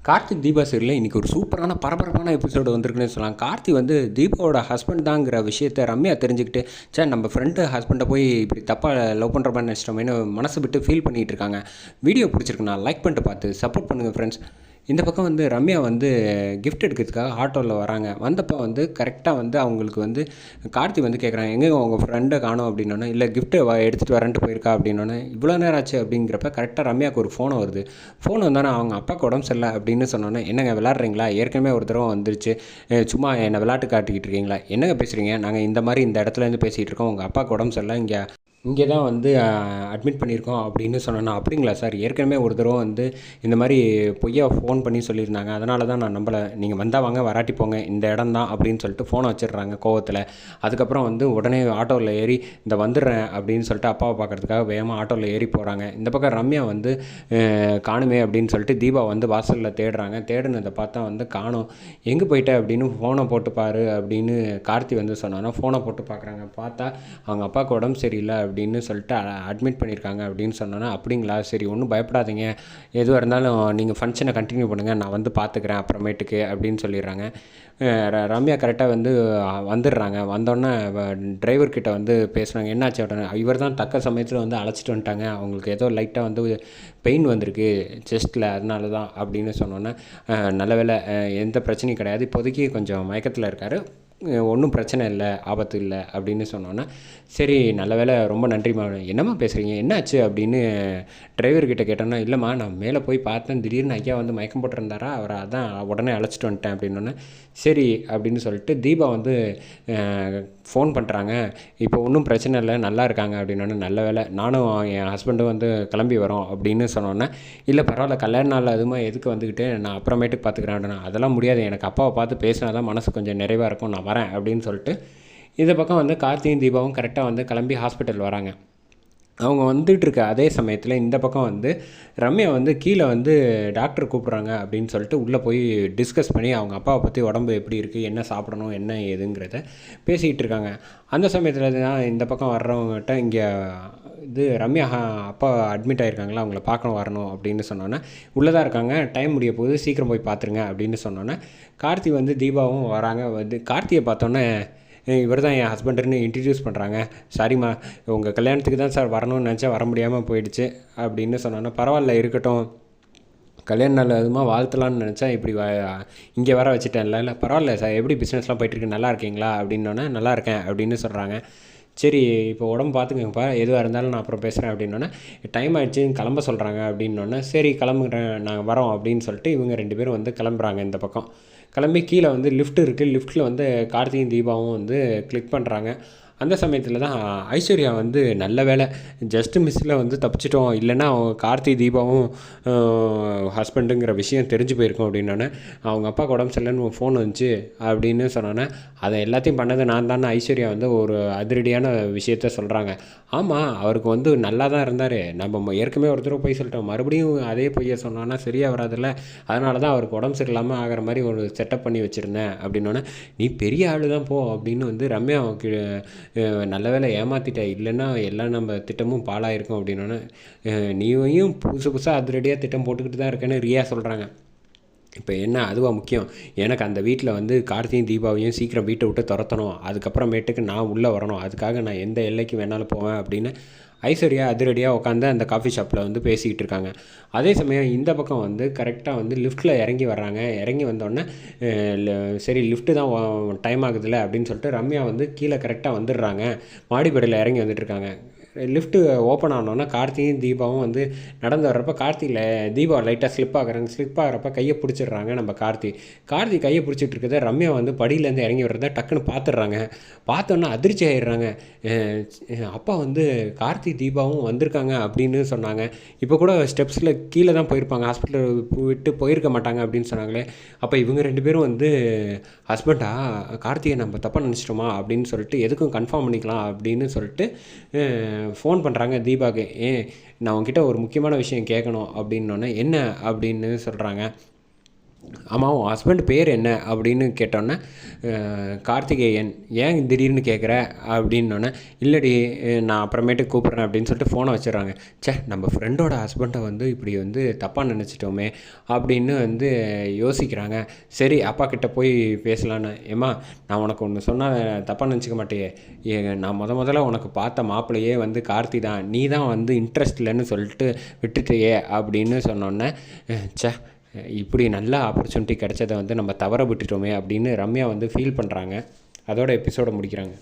கார்த்திக் தீபா சீரியலில் இன்றைக்கி ஒரு சூப்பரான பரபரப்பான எபிசோடு வந்திருக்குன்னு சொல்லலாம். கார்த்தி வந்து தீபாவோட ஹஸ்பண்ட் தாங்கிற விஷயத்தை ரம்யா தெரிஞ்சுக்கிட்டு, நம்ம ஃப்ரெண்டு ஹஸ்பண்டை போய் இப்படி தப்பாக லவ் பண்ணுற மாதிரி நினச்சிட்டோமேனு மனசு விட்டு ஃபீல் பண்ணிகிட்டு இருக்காங்க. வீடியோ பிடிச்சிருக்குண்ணா லைக் பண்ணிட்டு பார்த்து சப்போர்ட் பண்ணுங்கள் ஃப்ரெண்ட்ஸ். இந்த பக்கம் வந்து ரம்யா வந்து கிஃப்ட் எடுக்கிறதுக்காக ஆட்டோவில் வராங்க. வந்தப்போ வந்து கரெக்டாக வந்து அவங்களுக்கு வந்து கார்த்தி வந்து கேட்குறாங்க, எங்கே உங்கள் ஃப்ரெண்டை காணும் அப்படின்னோன்னே, இல்லை கிஃப்ட்டு எடுத்துகிட்டு வரேன்ட்டு போயிருக்கா அப்படின்னோன்னே, இவ்வளோ நேரம் ஆச்சு அப்படிங்கிறப்ப கரெக்டாக ரம்யாவுக்கு ஒரு ஃபோன் வருது. ஃபோன் வந்தோன்னே அவங்க அப்பாவுக்கு உடம்பு சரியில்லை அப்படின்னு சொன்னோன்னே, என்னங்க விளாட்றீங்களா, ஏற்கனவே ஒரு தடவை வந்துருச்சு, சும்மா என்னை விளாட்டு காட்டிக்கிட்டு இருக்கீங்களா, என்னங்க பேசுகிறீங்க, நாங்கள் இந்த மாதிரி இந்த இடத்துலேருந்து பேசிகிட்டு இருக்கோம், உங்கள் அப்பாவுக்கு உடம்பு சரியில்லை, இங்கே தான் வந்து அட்மிட் பண்ணியிருக்கோம் அப்படின்னு சொன்னேன்னா, அப்படிங்களா சார், ஏற்கனவே ஒரு தடவை வந்து இந்த மாதிரி பொய்யா ஃபோன் பண்ணி சொல்லியிருந்தாங்க, அதனால தான் நான் நம்பலை, நீங்கள் வந்தால் வாங்க வராட்டி போங்க, இந்த இடம் தான் அப்படின்னு சொல்லிட்டு ஃபோனை வச்சிடுறாங்க கோவத்தில். அதுக்கப்புறம் வந்து உடனே ஆட்டோவில் ஏறி இந்த வந்துடுறேன் அப்படின்னு சொல்லிட்டு அப்பாவை பார்க்குறதுக்காக வேகமாக ஆட்டோவில் ஏறி போகிறாங்க. இந்த பக்கம் ரம்யா வந்து காணுமே அப்படின்னு சொல்லிட்டு தீபா வந்து வாசலில் தேடுறாங்க. தேடுனதை பார்த்தா வந்து காணும், எங்கே போயிட்ட அப்படின்னு ஃபோனை போட்டு பாரு அப்படின்னு கார்த்தி வந்து சொன்னான்னா, ஃபோனை போட்டு பார்க்குறாங்க. பார்த்தா அவங்க அப்பாவுக்கு உடம்பு சரியில்லை அப்படின்னு சொல்லிட்டு அட்மிட் பண்ணியிருக்காங்க அப்படின்னு சொன்னோன்னா, அப்படிங்களா, சரி ஒன்றும் பயப்படாதீங்க, எதுவாக இருந்தாலும் நீங்கள் ஃபங்க்ஷனை கண்டினியூ பண்ணுங்கள், நான் வந்து பார்த்துக்கிறேன் அப்புறமேட்டுக்கு அப்படின்னு சொல்லிடுறாங்க. ரம்யா கரெக்டாக வந்து வந்துடுறாங்க. வந்தோடனே டிரைவர்கிட்ட வந்து பேசுகிறாங்க, என்னாச்சு உடனே, இவர் தான் தக்க சமயத்தில் வந்து அழைச்சிட்டு வந்துட்டாங்க, அவங்களுக்கு ஏதோ லைட்டாக வந்து பெயின் வந்திருக்கு செஸ்ட்டில், அதனால தான் அப்படின்னு சொன்னோன்னே, நல்ல வேலை, எந்த பிரச்சனையும் கிடையாது, இப்போதைக்கு கொஞ்சம் மயக்கத்தில் இருக்கார், ஒன்றும் பிரச்சனை இல்லை, ஆபத்து இல்லை அப்படின்னு சொன்னோன்னே, சரி நல்ல வேலை, ரொம்ப நன்றிம்மா, என்னம்மா பேசுகிறீங்க, என்னாச்சு அப்படின்னு டிரைவர்கிட்ட கேட்டோன்னா, இல்லைம்மா நான் மேலே போய் பார்த்தேன், திடீர்னு ஐயா வந்து மயக்கம் போட்டிருந்தாரா, அவரை அதான் உடனே அழைச்சிட்டு வந்துட்டேன் அப்படின்னோன்னே, சரி அப்படின்னு சொல்லிட்டு தீபா வந்து ஃபோன் பண்ணுறாங்க, இப்போ ஒன்றும் பிரச்சனை இல்லை, நல்லா இருக்காங்க அப்படின்னோடனே, நல்ல வேலை, நானும் என் ஹஸ்பண்டும் வந்து கிளம்பி வரோம் அப்படின்னு சொன்னோன்னே, இல்லை பரவாயில்ல, கல்யாண நாள் அதுமா எதுக்கு வந்துக்கிட்டு, நான் அப்புறமேட்டுக்கு பார்த்துக்கிறேன் அப்படின்னா, அதெல்லாம் முடியாது, எனக்கு அப்பாவை பார்த்து பேசினா தான் மனசு கொஞ்சம் நிறைவாக இருக்கும், நான் வரேன் அப்படின்னு சொல்லிட்டு இந்த பக்கம் வந்து கார்த்தியும் தீபாவும் கரெக்டாக வந்து கிளம்பி ஹாஸ்பிட்டல் வராங்க. அவங்க வந்துட்டு இருக்க அதே சமயத்தில் இந்த பக்கம் வந்து ரம்யா வந்து கீழே வந்து டாக்டர் கூப்பிட்றாங்க அப்படின்னு சொல்லிட்டு உள்ளே போய் டிஸ்கஸ் பண்ணி அவங்க அப்பாவை பற்றி உடம்பு எப்படி இருக்குது, என்ன சாப்பிடணும், என்ன ஏதுங்கிறத பேசிக்கிட்டு இருக்காங்க. அந்த சமயத்தில் தான் இந்த பக்கம் வர்றவங்ககிட்ட, இங்கே இது ரம்யா அப்பா அட்மிட் ஆகிருக்காங்களா, அவங்கள பார்க்கணும் வரணும் அப்படின்னு சொன்னோன்னே, உள்ளே தான் இருக்காங்க, டைம் முடிய போகுது, சீக்கிரம் போய் பார்த்துருங்க அப்படின்னு சொன்னோன்னே, கார்த்தி வந்து தீபாவும் வராங்க. வந்து கார்த்தியை பார்த்தோன்னே, இவர் தான் என் ஹஸ்பண்டுன்னு இன்ட்ரடியூஸ் பண்ணுறாங்க, சாரிம்மா உங்கள் கல்யாணத்துக்கு தான் சார் வரணும்னு நினச்சா வர முடியாமல் போயிடுச்சு அப்படின்னு சொன்னோன்னா, பரவாயில்ல இருக்கட்டும், கல்யாண நாள் அதுமா வாழ்த்தலான்னு நினச்சா இப்படி இங்கே வர வச்சுட்டேன்ல, இல்லை பரவாயில்ல சார், எப்படி பிஸ்னஸ்லாம் போயிட்டுருக்கு, நல்லா இருக்கீங்களா அப்படின்னோன்னே, நல்லா இருக்கேன் அப்படின்னு சொல்கிறாங்க. சரி இப்போ உடம்பு பார்த்துக்கங்கப்பா, எதுவாக இருந்தாலும் நான் அப்புறம் பேசுகிறேன் அப்படின்னோன்னே, டைம் ஆகிடுச்சு கிளம்ப சொல்கிறாங்க அப்படின்னோடனே, சரி கிளம்புறேன் நாங்கள் வரோம் அப்படின்னு சொல்லிட்டு இவங்க 2 பேரும் வந்து கிளம்புறாங்க. இந்த பக்கம் கிளம்பி கீழே வந்து லிஃப்ட் இருக்குது, லிஃப்ட்டில் வந்து கார்த்தியும் தீபாவும் வந்து கிளிக் பண்ணுறாங்க. அந்த சமயத்தில் தான் ஐஸ்வர்யா வந்து நல்ல வேலை, ஜஸ்ட்டு மிஸ்ஸில் வந்து தப்பிச்சிட்டோம், இல்லைன்னா அவங்க கார்த்தி தீபாவும் ஹஸ்பண்டுங்கிற விஷயம் தெரிஞ்சு போயிருக்கோம் அப்படின்னோடனே, அவங்க அப்பாவுக்கு உடம்பு சரியில்லைன்னு ஃபோன் வந்துச்சு அப்படின்னு சொன்னோன்னே, அதை எல்லாத்தையும் பண்ணது நான் தான் ஐஸ்வர்யா வந்து ஒரு அதிரடியான விஷயத்த சொல்கிறாங்க. ஆமாம், அவருக்கு வந்து நல்லா தான் இருந்தார், நம்ம ஏற்கனவே ஒரு தடவை போய் சொல்லிட்டோம், மறுபடியும் அதே பொய்யை சொன்னோன்னா சரியாக வராதில்ல, அதனால தான் அவருக்கு உடம்பு சரியில்லாமல் ஆகிற மாதிரி ஒரு செட்டப் பண்ணி வச்சுருந்தேன் அப்படின்னோடனே, நீ பெரிய ஆள் தான் போ அப்படின்னு வந்து ரம்யா நல்ல வேலை ஏமாற்றிட்ட, இல்லைன்னா எல்லாம் நம்ம திட்டமும் பாழாயிருக்கும் அப்படின்னோடனே, நீயும் புதுசு புதுசாக அதிரடியாக திட்டம் போட்டுக்கிட்டு தான் இருக்கேன்னு ரியா சொல்கிறாங்க. இப்போ என்ன அதுவாக முக்கியம், எனக்கு அந்த வீட்டில் வந்து கார்த்தியும் தீபாவையும் சீக்கிரம் வீட்டை விட்டு துரத்தணும், அதுக்கப்புறமேட்டுக்கு நான் உள்ளே வரணும், அதுக்காக நான் எந்த எல்லைக்கு வேணாலும் போவேன் அப்படின்னு ஐஸ்வர்யா அதிரடியாக உட்காந்து அந்த காஃபி ஷாப்பில் வந்து பேசிக்கிட்டு இருக்காங்க. அதே சமயம் இந்த பக்கம் வந்து கரெக்டாக வந்து லிஃப்ட்டில் இறங்கி வர்றாங்க. இறங்கி வந்தோடனே, சரி லிஃப்ட்டு தான் டைம் ஆகுதுல்ல அப்படின்னு சொல்லிட்டு ரம்யா வந்து கீழே கரெக்டாக வந்துடுறாங்க. மாடிப்படியில் இறங்கி வந்துட்டுருக்காங்க. லிஃப்ட்டு ஓப்பன் ஆனோன்னா கார்த்தியும் தீபாவும் வந்து நடந்து வர்றப்ப, கார்த்தியில் தீபா லைட்டாக ஸ்லிப் ஆகுறாங்க. ஸ்லிப் ஆகிறப்ப கையை பிடிச்சிடுறாங்க நம்ம கார்த்தி கையை பிடிச்சிட்டு இருக்கிறத ரம்யா வந்து படியிலேருந்து இறங்கி வர்றத டக்குன்னு பார்த்துடுறாங்க. பார்த்தோன்னா அதிர்ச்சி ஆகிடுறாங்க. அப்பா வந்து கார்த்தி தீபாவும் வந்திருக்காங்க அப்படின்னு சொன்னாங்க, இப்போ கூட ஸ்டெப்ஸில் கீழே தான் போயிருப்பாங்க, ஹாஸ்பிட்டல் விட்டு போயிருக்க மாட்டாங்க அப்படின்னு சொன்னாங்களே, அப்போ இவங்க 2 பேரும் வந்து ஹஸ்பண்டா, கார்த்தியை நம்ம தப்பாக நினச்சிட்டோமா அப்படின்னு சொல்லிட்டு எதுக்கும் கன்ஃபார்ம் பண்ணிக்கலாம் அப்படின்னு சொல்லிட்டு ஃபோன் பண்ணுறாங்க தீபாவுக்கு. நான் உங்ககிட்ட ஒரு முக்கியமான விஷயம் கேட்கணும் அப்படின்னோடனே, என்ன அப்படின்னு சொல்கிறாங்க. ஆமாம், உன் ஹஸ்பண்ட் பேர் என்ன அப்படின்னு கேட்டோன்னே, கார்த்திகேயன். ஏன் திடீர்னு கேட்குற அப்படின்னோடனே, இல்லடி நான் அப்புறமேட்டு கூப்பிட்றேன் அப்படின்னு சொல்லிட்டு ஃபோனை வச்சிடுறாங்க. நம்ம ஃப்ரெண்டோட ஹஸ்பண்டை வந்து இப்படி வந்து தப்பாக நினச்சிட்டோமே அப்படின்னு வந்து யோசிக்கிறாங்க. சரி அப்பா கிட்ட போய் பேசலான்னு, ஏம்மா நான் உனக்கு ஒன்று சொன்னால் தப்பாக நினச்சிக்க மாட்டேயே, நான் முதல்ல உனக்கு பார்த்த மாப்பிள்ளையே வந்து கார்த்தி தான், நீ தான் வந்து இன்ட்ரெஸ்ட் இல்லைன்னு சொல்லிட்டு விட்டுட்டியே அப்படின்னு சொன்னோன்னே, ச்சே இப்படி நல்ல ஆப்பர்ச்சுனிட்டி கிடைச்சத வந்து நம்ம தவற விட்டுட்டோமே அப்படின்னு ரம்யா வந்து ஃபீல் பண்ணுறாங்க. அதோட எபிசோட முடிக்கிறாங்க.